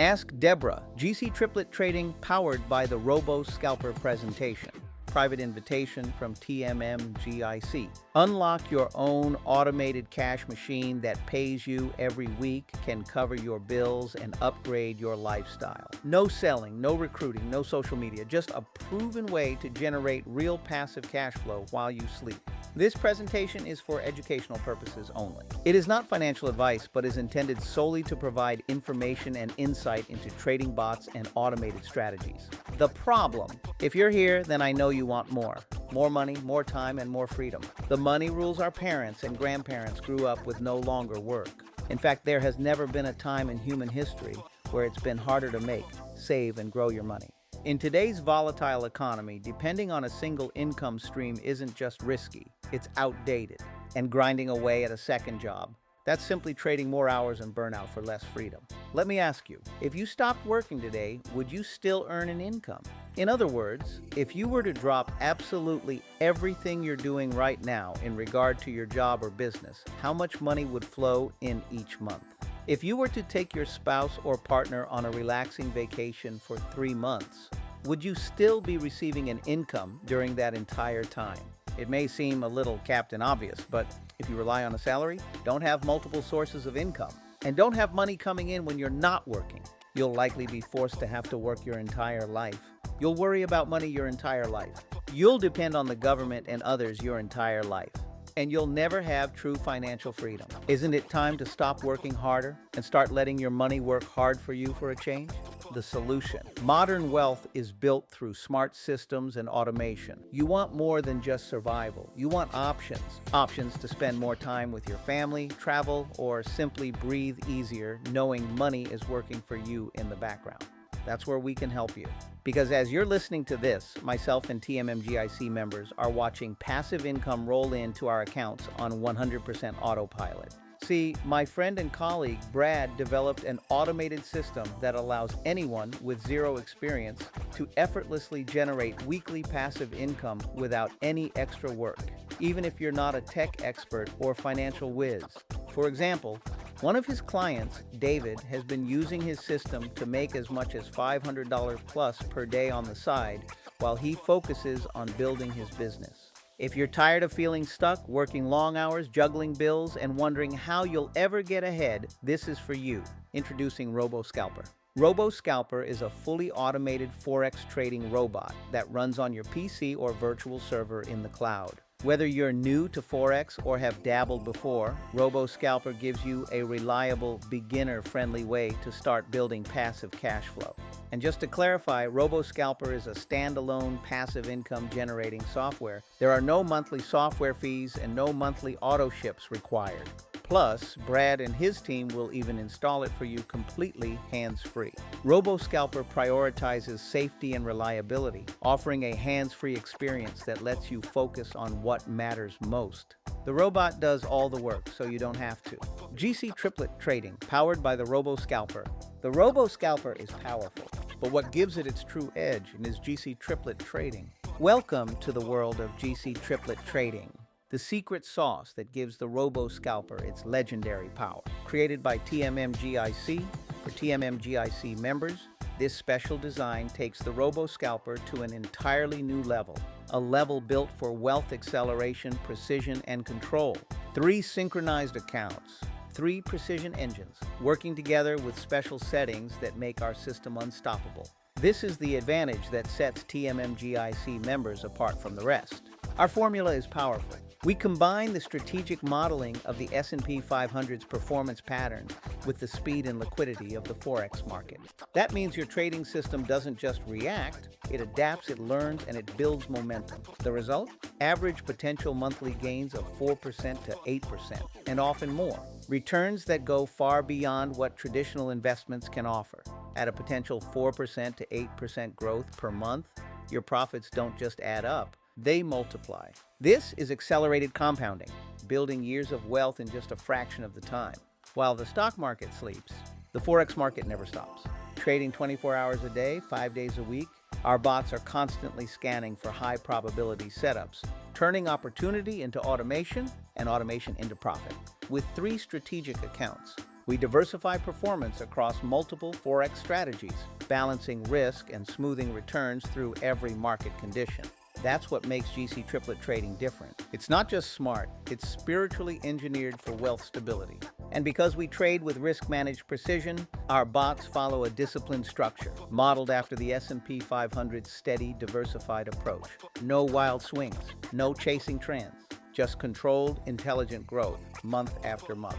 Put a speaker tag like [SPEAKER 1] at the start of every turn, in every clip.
[SPEAKER 1] Ask Debra, GC Triplett Trading powered by the Robo Scalper presentation. Private invitation from TMMGIC. Unlock your own automated cash machine that pays you every week, can cover your bills, and upgrade your lifestyle. No selling, no recruiting, no social media, just a proven way to generate real passive cash flow while you sleep. This presentation is for educational purposes only. It is not financial advice, but is intended solely to provide information and insight into trading bots and automated strategies. The problem: if you're here, then I know you want more. More money, more time, and more freedom. The money rules our parents and grandparents grew up with no longer work. In fact, there has never been a time in human history where it's been harder to make, save, and grow your money. In today's volatile economy, depending on a single income stream isn't just risky, it's outdated. And grinding away at a second job, that's simply trading more hours and burnout for less freedom. Let me ask you, if you stopped working today, would you still earn an income? In other words, if you were to drop absolutely everything you're doing right now in regard to your job or business, how much money would flow in each month? If you were to take your spouse or partner on a relaxing vacation for 3 months, would you still be receiving an income during that entire time? It may seem a little Captain Obvious, but if you rely on a salary, don't have multiple sources of income, and don't have money coming in when you're not working, you'll likely be forced to have to work your entire life. You'll worry about money your entire life. You'll depend on the government and others your entire life. And you'll never have true financial freedom. Isn't it time to stop working harder and start letting your money work hard for you for a change? The solution. Modern wealth is built through smart systems and automation. You want more than just survival. You want options. Options to spend more time with your family, travel, or simply breathe easier knowing money is working for you in the background. That's where we can help you. Because as you're listening to this, myself and TMMGIC members are watching passive income roll into our accounts on 100% autopilot. See, my friend and colleague Brad developed an automated system that allows anyone with zero experience to effortlessly generate weekly passive income without any extra work, even if you're not a tech expert or financial whiz. For example, one of his clients, David, has been using his system to make as much as $500 plus per day on the side while he focuses on building his business. If you're tired of feeling stuck, working long hours, juggling bills, and wondering how you'll ever get ahead, this is for you. Introducing Robo Scalper. Robo Scalper is a fully automated Forex trading robot that runs on your PC or virtual server in the cloud. Whether you're new to Forex or have dabbled before, Robo Scalper gives you a reliable, beginner-friendly way to start building passive cash flow. And just to clarify, Robo Scalper is a standalone passive income generating software. There are no monthly software fees and no monthly auto ships required. Plus, Brad and his team will even install it for you completely hands-free. Robo Scalper prioritizes safety and reliability, offering a hands-free experience that lets you focus on what matters most. The robot does all the work, so you don't have to. GC Triplett Trading, powered by the Robo Scalper. The Robo Scalper is powerful, but what gives it its true edge is GC Triplett Trading. Welcome to the world of GC Triplett Trading, the secret sauce that gives the Robo Scalper its legendary power. Created by TMMGIC for TMMGIC members, this special design takes the Robo Scalper to an entirely new level, a level built for wealth acceleration, precision, and control. 3 synchronized accounts, 3 precision engines, working together with special settings that make our system unstoppable. This is the advantage that sets TMMGIC members apart from the rest. Our formula is powerful. We combine the strategic modeling of the S&P 500's performance patterns with the speed and liquidity of the Forex market. That means your trading system doesn't just react, it adapts, it learns, and it builds momentum. The result? Average potential monthly gains of 4% to 8%, and often more. Returns that go far beyond what traditional investments can offer. At a potential 4% to 8% growth per month, your profits don't just add up, they multiply. This is accelerated compounding, building years of wealth in just a fraction of the time. While the stock market sleeps, the Forex market never stops. Trading 24 hours a day, 5 days a week, our bots are constantly scanning for high probability setups, turning opportunity into automation and automation into profit. With 3 strategic accounts, We diversify performance across multiple Forex strategies, balancing risk and smoothing returns through every market condition. That's what makes GC Triplett trading different. It's not just smart, it's spiritually engineered for wealth stability. And because we trade with risk-managed precision, our bots follow a disciplined structure, modeled after the S&P 500's steady, diversified approach. No wild swings, no chasing trends, just controlled, intelligent growth, month after month.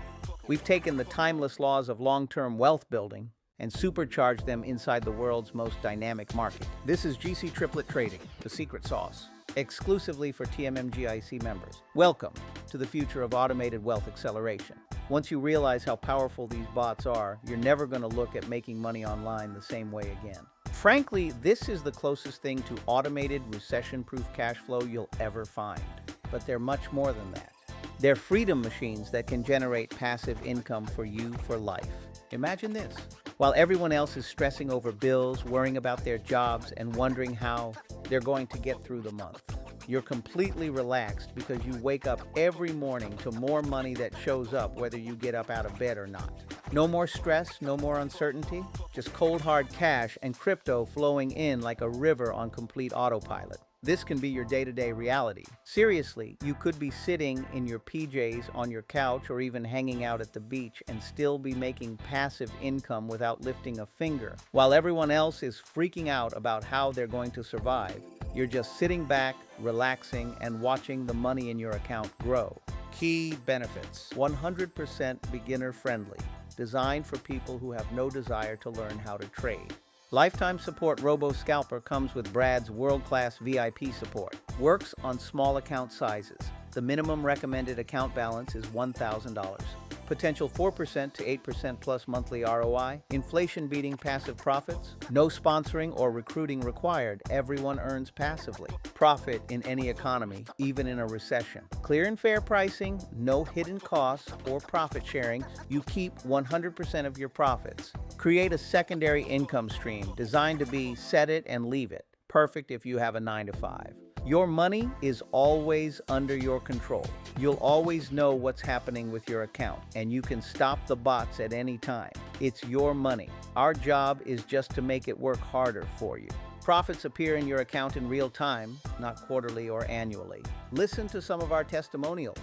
[SPEAKER 1] We've taken the timeless laws of long-term wealth building and supercharged them inside the world's most dynamic market. This is GC Triplett Trading, the secret sauce, exclusively for TMMGIC members. Welcome to the future of automated wealth acceleration. Once you realize how powerful these bots are, you're never going to look at making money online the same way again. Frankly, this is the closest thing to automated recession-proof cash flow you'll ever find. But they're much more than that. They're freedom machines that can generate passive income for you for life. Imagine this. While everyone else is stressing over bills, worrying about their jobs, and wondering how they're going to get through the month, you're completely relaxed because you wake up every morning to more money that shows up whether you get up out of bed or not. No more stress, no more uncertainty, just cold hard cash and crypto flowing in like a river on complete autopilot. This can be your day-to-day reality. Seriously, you could be sitting in your PJs on your couch or even hanging out at the beach and still be making passive income without lifting a finger. While everyone else is freaking out about how they're going to survive, you're just sitting back, relaxing, and watching the money in your account grow. Key benefits: 100% beginner-friendly, designed for people who have no desire to learn how to trade. Lifetime support. Robo Scalper comes with Brad's world-class VIP support. Works on small account sizes. The minimum recommended account balance is $1,000. Potential 4% to 8% plus monthly ROI. Inflation-beating passive profits. No sponsoring or recruiting required. Everyone earns passively. Profit in any economy, even in a recession. Clear and fair pricing. No hidden costs or profit sharing. You keep 100% of your profits. Create a secondary income stream designed to be set it and leave it. Perfect if you have a 9-to-5. Your money is always under your control. You'll always know what's happening with your account, and you can stop the bots at any time. It's your money. Our job is just to make it work harder for you. Profits appear in your account in real time, not quarterly or annually. Listen to some of our testimonials.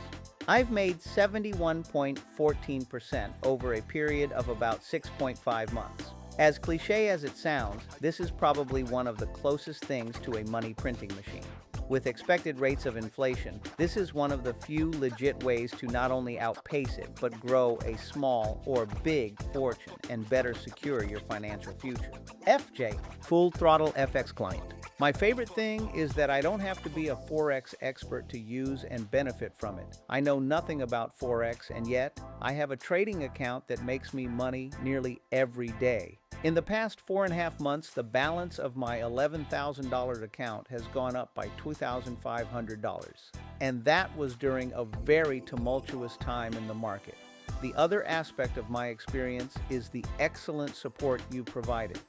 [SPEAKER 1] I've made 71.14% over a period of about 6.5 months. As cliche as it sounds, this is probably one of the closest things to a money printing machine. With expected rates of inflation, this is one of the few legit ways to not only outpace it, but grow a small or big fortune and better secure your financial future. FJ, Full Throttle FX Client. My favorite thing is that I don't have to be a Forex expert to use and benefit from it. I know nothing about Forex, and yet I have a trading account that makes me money nearly every day. In the past 4.5 months, the balance of my $11,000 account has gone up by $2,500. And that was during a very tumultuous time in the market. The other aspect of my experience is the excellent support you provided.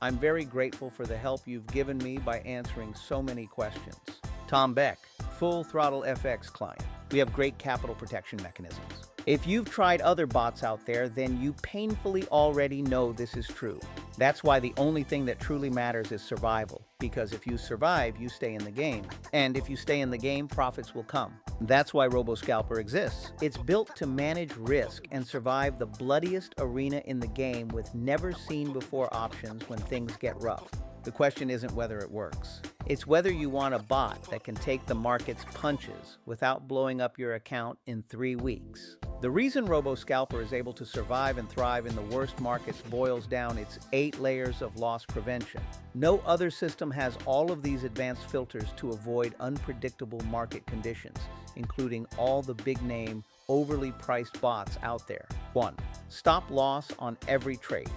[SPEAKER 1] I'm very grateful for the help you've given me by answering so many questions. Tom Beck, Full Throttle FX Client. We have great capital protection mechanisms. If you've tried other bots out there, then you painfully already know this is true. That's why the only thing that truly matters is survival. Because if you survive, you stay in the game. And if you stay in the game, profits will come. That's why Robo Scalper exists. It's built to manage risk and survive the bloodiest arena in the game with never-seen-before options when things get rough. The question isn't whether it works. It's whether you want a bot that can take the market's punches without blowing up your account in 3 weeks. The reason Robo Scalper is able to survive and thrive in the worst markets boils down its 8 layers of loss prevention. No other system has all of these advanced filters to avoid unpredictable market conditions, including all the big-name, overly priced bots out there. 1. Stop loss on every trade.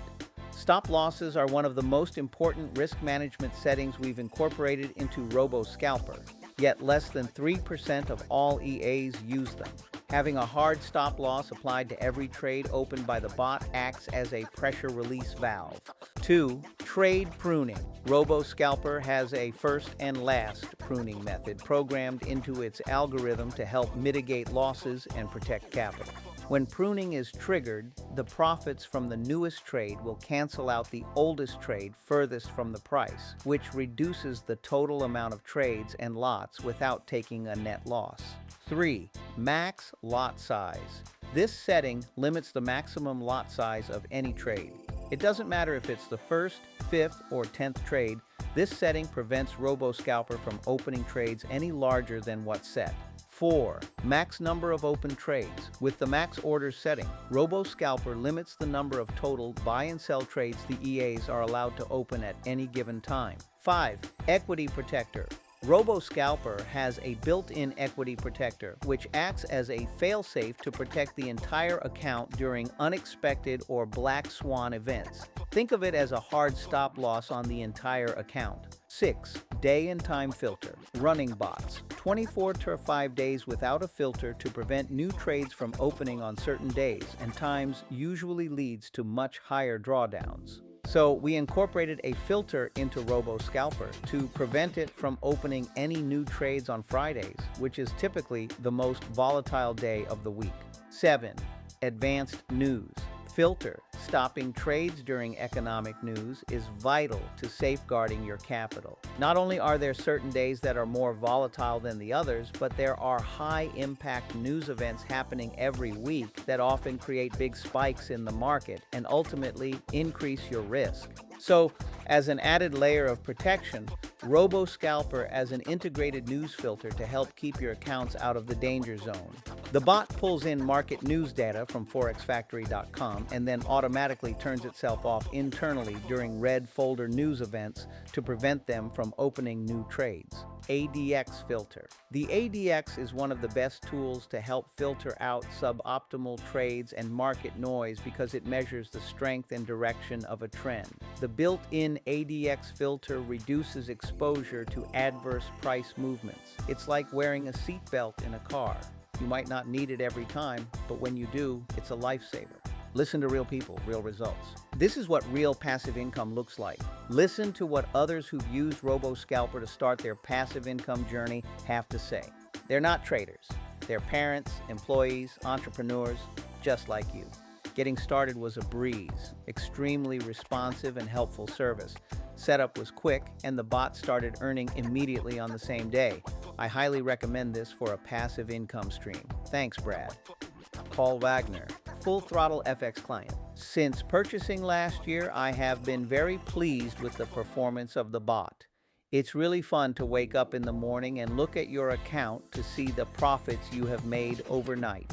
[SPEAKER 1] Stop losses are one of the most important risk management settings we've incorporated into Robo Scalper, yet less than 3% of all EAs use them. Having a hard stop loss applied to every trade opened by the bot acts as a pressure release valve. 2. Trade pruning. Robo Scalper has a first and last pruning method programmed into its algorithm to help mitigate losses and protect capital. When pruning is triggered, the profits from the newest trade will cancel out the oldest trade furthest from the price, which reduces the total amount of trades and lots without taking a net loss. 3. Max lot size. This setting limits the maximum lot size of any trade. It doesn't matter if it's the first, 5th, or 10th trade. This setting prevents Robo Scalper from opening trades any larger than what's set. 4. Max number of open trades. With the max order setting, Robo Scalper limits the number of total buy and sell trades the EAs are allowed to open at any given time. 5. Equity protector. Robo Scalper has a built-in equity protector, which acts as a failsafe to protect the entire account during unexpected or black swan events. Think of it as a hard stop loss on the entire account. 6. Day and time filter. Running bots. 24 to 5 days without a filter to prevent new trades from opening on certain days and times usually leads to much higher drawdowns. So we incorporated a filter into Robo Scalper to prevent it from opening any new trades on Fridays, which is typically the most volatile day of the week. 7. Advanced news. Filter. Stopping trades during economic news is vital to safeguarding your capital. Not only are there certain days that are more volatile than the others, but there are high-impact news events happening every week that often create big spikes in the market and ultimately increase your risk. So, as an added layer of protection, Robo Scalper as an integrated news filter to help keep your accounts out of the danger zone. The bot pulls in market news data from forexfactory.com and then automatically turns itself off internally during red folder news events to prevent them from opening new trades. ADX filter. The ADX is one of the best tools to help filter out suboptimal trades and market noise because it measures the strength and direction of a trend. The built-in ADX filter reduces exposure to adverse price movements. It's like wearing a seatbelt in a car. You might not need it every time, but when you do, it's a lifesaver. Listen to real people, real results. This is what real passive income looks like. Listen to what others who've used Robo Scalper to start their passive income journey have to say. They're not traders. They're parents, employees, entrepreneurs, just like you. Getting started was a breeze, extremely responsive and helpful service. Setup was quick, and the bot started earning immediately on the same day. I highly recommend this for a passive income stream. Thanks, Brad. Paul Wagner, Full Throttle FX client. Since purchasing last year, I have been very pleased with the performance of the bot. It's really fun to wake up in the morning and look at your account to see the profits you have made overnight.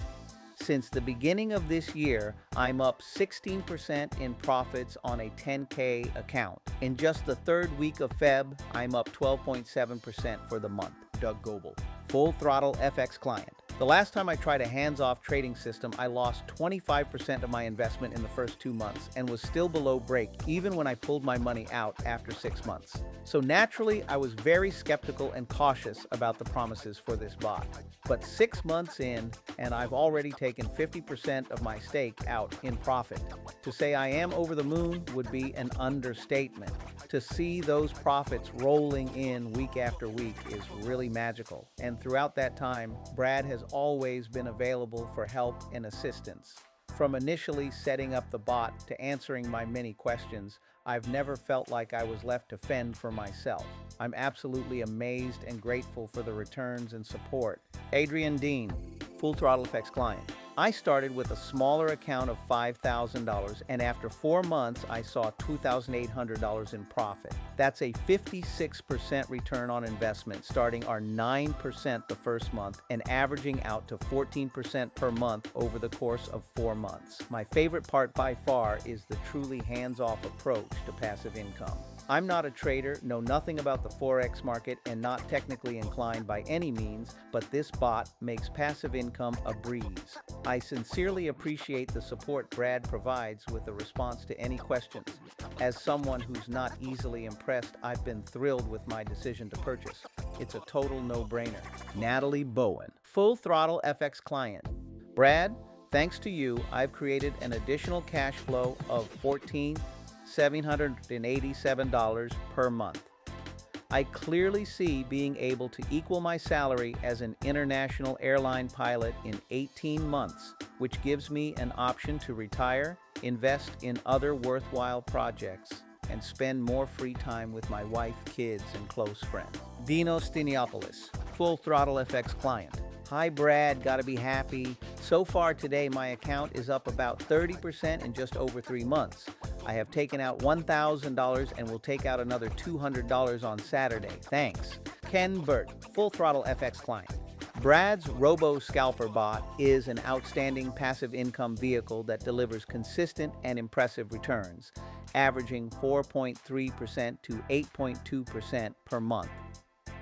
[SPEAKER 1] Since the beginning of this year, I'm up 16% in profits on a 10K account. In just the third week of Feb, I'm up 12.7% for the month. Doug Goebel, Full Throttle FX client. The last time I tried a hands-off trading system, I lost 25% of my investment in the first 2 months and was still below break even when I pulled my money out after 6 months. So naturally, I was very skeptical and cautious about the promises for this bot. But 6 months in, and I've already taken 50% of my stake out in profit. To say I am over the moon would be an understatement. To see those profits rolling in week after week is really magical. And throughout that time, Brad has always been available for help and assistance. From initially setting up the bot to answering my many questions, I've never felt like I was left to fend for myself. I'm absolutely amazed and grateful for the returns and support. Adrian Dean, Full Throttle FX client. I started with a smaller account of $5,000, and after 4 months, I saw $2,800 in profit. That's a 56% return on investment, starting our 9% the first month and averaging out to 14% per month over the course of 4 months. My favorite part by far is the truly hands-off approach to passive income. I'm not a trader, know nothing about the Forex market, and not technically inclined by any means, but this bot makes passive income a breeze. I sincerely appreciate the support Brad provides with a response to any questions. As someone who's not easily impressed, I've been thrilled with my decision to purchase. It's a total no-brainer. Natalie Bowen, Full Throttle FX client. Brad, thanks to you, I've created an additional cash flow of $14,787 per month. I clearly see being able to equal my salary as an international airline pilot in 18 months, which gives me an option to retire, invest in other worthwhile projects, and spend more free time with my wife, kids, and close friends. Dino Steniopoulos, Full Throttle FX client. Hi Brad, gotta be happy. So far today, my account is up about 30% in just over 3 months. I have taken out $1,000 and will take out another $200 on Saturday. Thanks. Ken Burt, Full Throttle FX client. Brad's Robo Scalper bot is an outstanding passive income vehicle that delivers consistent and impressive returns, averaging 4.3% to 8.2% per month.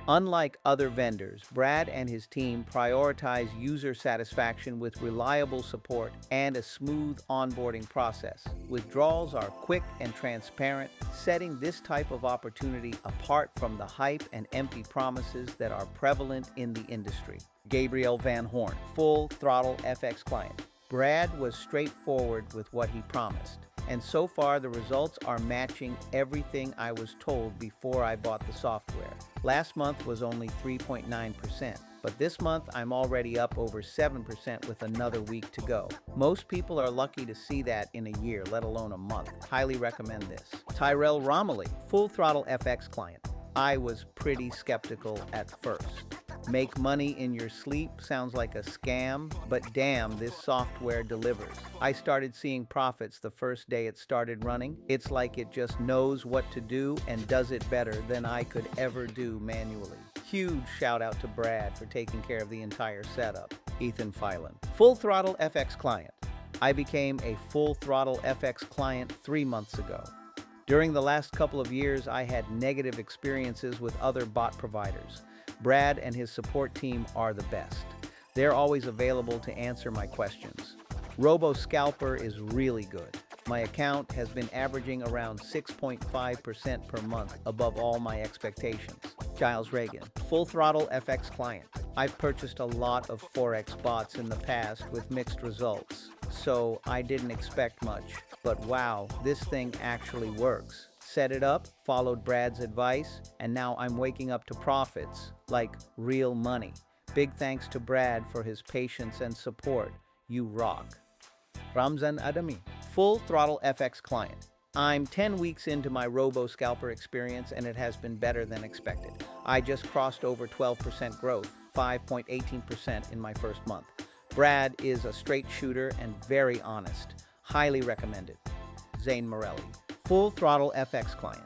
[SPEAKER 1] Unlike other vendors, Brad and his team prioritize user satisfaction with reliable support and a smooth onboarding process. Withdrawals are quick and transparent, setting this type of opportunity apart from the hype and empty promises that are prevalent in the industry. Gabriel Van Horn, Full Throttle FX client. Brad was straightforward with what he promised, and so far the results are matching everything I was told before I bought the software. Last month was only 3.9%, but this month I'm already up over 7% with another week to go. Most people are lucky to see that in a year, let alone a month. Highly recommend this. Tyrell Romilly, Full Throttle FX client. I was pretty skeptical at first. Make money in your sleep sounds like a scam, but damn, this software delivers. I started seeing profits the first day it started running. It's like it just knows what to do and does it better than I could ever do manually. Huge shout out to Brad for taking care of the entire setup. Ethan Phelan, Full Throttle FX client. I became a Full Throttle FX client 3 months ago. During the last couple of years, I had negative experiences with other bot providers. Brad and his support team are the best. They're always available to answer my questions. Robo Scalper is really good. My account has been averaging around 6.5% per month, above all my expectations. Giles Reagan, Full Throttle FX client. I've purchased a lot of Forex bots in the past with mixed results, so I didn't expect much. But wow, this thing actually works. Set it up, followed Brad's advice, and now I'm waking up to profits, like real money. Big thanks to Brad for his patience and support. You rock. Ramzan Adami, Full Throttle FX client. I'm 10 weeks into my Robo Scalper experience and it has been better than expected. I just crossed over 12% growth, 5.18% in my first month. Brad is a straight shooter and very honest. Highly recommended. Zane Morelli, Full Throttle FX client.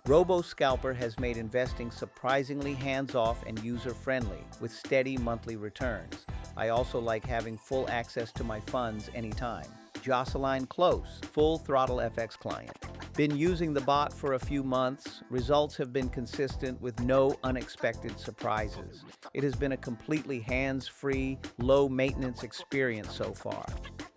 [SPEAKER 1] Robo Scalper has made investing surprisingly hands-off and user-friendly with steady monthly returns. I also like having full access to my funds anytime. Jocelyn Close, Full Throttle FX client. Been using the bot for a few months. Results have been consistent with no unexpected surprises. It has been a completely hands-free, low-maintenance experience so far.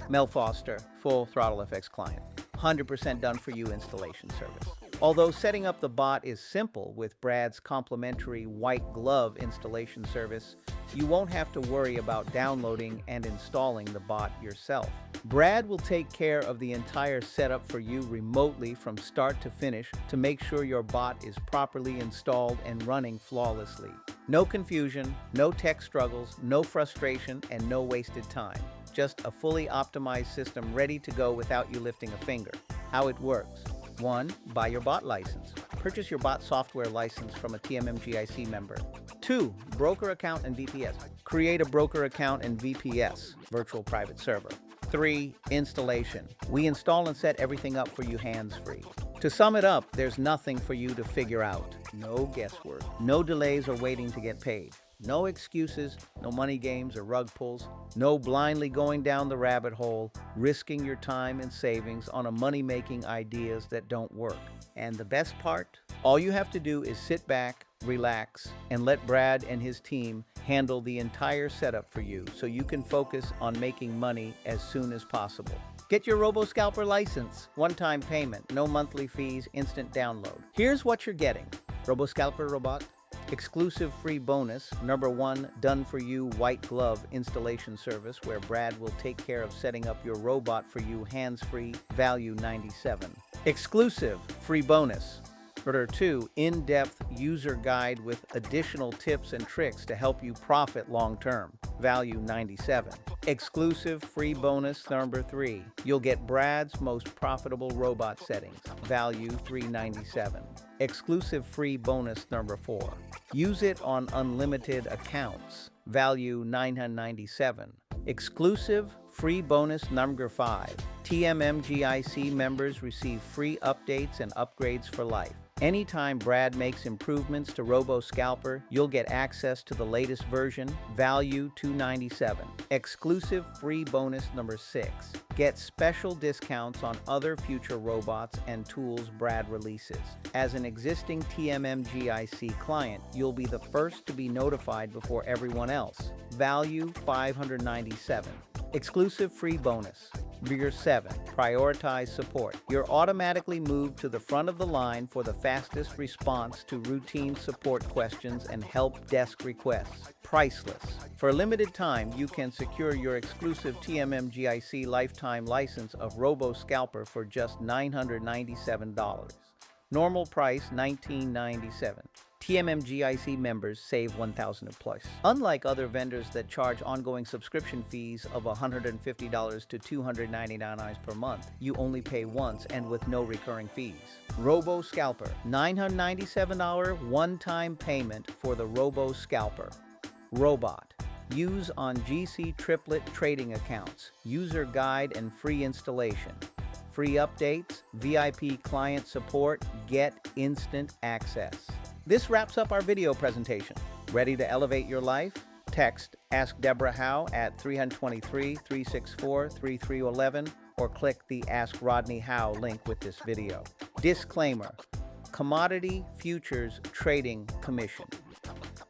[SPEAKER 1] Mel Foster, Full Throttle FX client. 100% done for you installation service. Although setting up the bot is simple with Brad's complimentary white glove installation service, you won't have to worry about downloading and installing the bot yourself. Brad will take care of the entire setup for you remotely from start to finish to make sure your bot is properly installed and running flawlessly. No confusion, no tech struggles, no frustration, and no wasted time. Just a fully optimized system ready to go without you lifting a finger. How it works. 1. Buy your bot license. Purchase your bot software license from a TMMGIC member. 2. Broker account and VPS. Create a broker account and VPS, virtual private server. 3. Installation. We install and set everything up for you hands-free. To sum it up, there's nothing for you to figure out. No guesswork. No delays or waiting to get paid. No excuses, no money games or rug pulls, no blindly going down the rabbit hole, risking your time and savings on a money-making ideas that don't work. And the best part? All you have to do is sit back, relax, and let Brad and his team handle the entire setup for you so you can focus on making money as soon as possible. Get your Robo Scalper license, one-time payment, no monthly fees, instant download. Here's what you're getting. Robo Scalper robot. Exclusive free bonus, number 1 done-for-you white glove installation service where Brad will take care of setting up your robot for you hands-free, value $97. Exclusive free bonus, Order 2, in-depth user guide with additional tips and tricks to help you profit long-term. Value $97. Exclusive free bonus number 3. You'll get Brad's most profitable robot settings. Value $397. Exclusive free bonus number 4. Use it on unlimited accounts. Value $997. Exclusive free bonus number 5. TMMGIC members receive free updates and upgrades for life. Anytime Brad makes improvements to Robo Scalper, you'll get access to the latest version. Value $297. Exclusive free bonus number 6. Get special discounts on other future robots and tools Brad releases. As an existing TMMGIC client, you'll be the first to be notified before everyone else. Value $597. Exclusive free bonus. Gear 7. Prioritize support. You're automatically moved to the front of the line for the fastest response to routine support questions and help desk requests. Priceless. For a limited time, you can secure your exclusive TMMGIC lifetime license of Robo Scalper for just $997. Normal price $1997. TMMGIC members save $1,000 plus. Unlike other vendors that charge ongoing subscription fees of $150 to $299 per month, you only pay once and with no recurring fees. Robo Scalper, $997 one-time payment for the Robo Scalper. Robot. Use on GC Triplett trading accounts. User guide and free installation. Free updates, VIP client support, get instant access. This wraps up our video presentation. Ready to elevate your life? Text Ask Debra How at 323-364-3311 or click the Ask Rodney How link with this video. Disclaimer: Commodity Futures Trading Commission.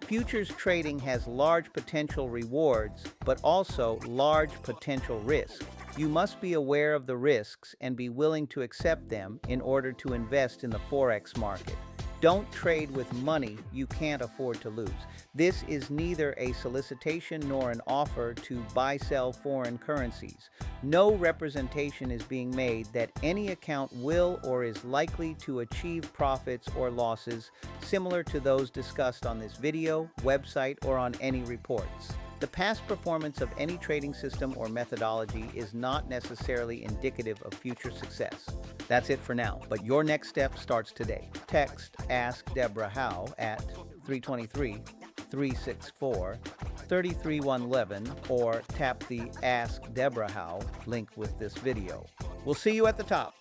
[SPEAKER 1] Futures trading has large potential rewards, but also large potential risk. You must be aware of the risks and be willing to accept them in order to invest in the Forex market. Don't trade with money you can't afford to lose. This is neither a solicitation nor an offer to buy-sell foreign currencies. No representation is being made that any account will or is likely to achieve profits or losses similar to those discussed on this video, website, or on any reports. The past performance of any trading system or methodology is not necessarily indicative of future success. That's it for now, but your next step starts today. Text Ask Debra How at 323-364-33111 or tap the Ask Debra How link with this video. We'll see you at the top.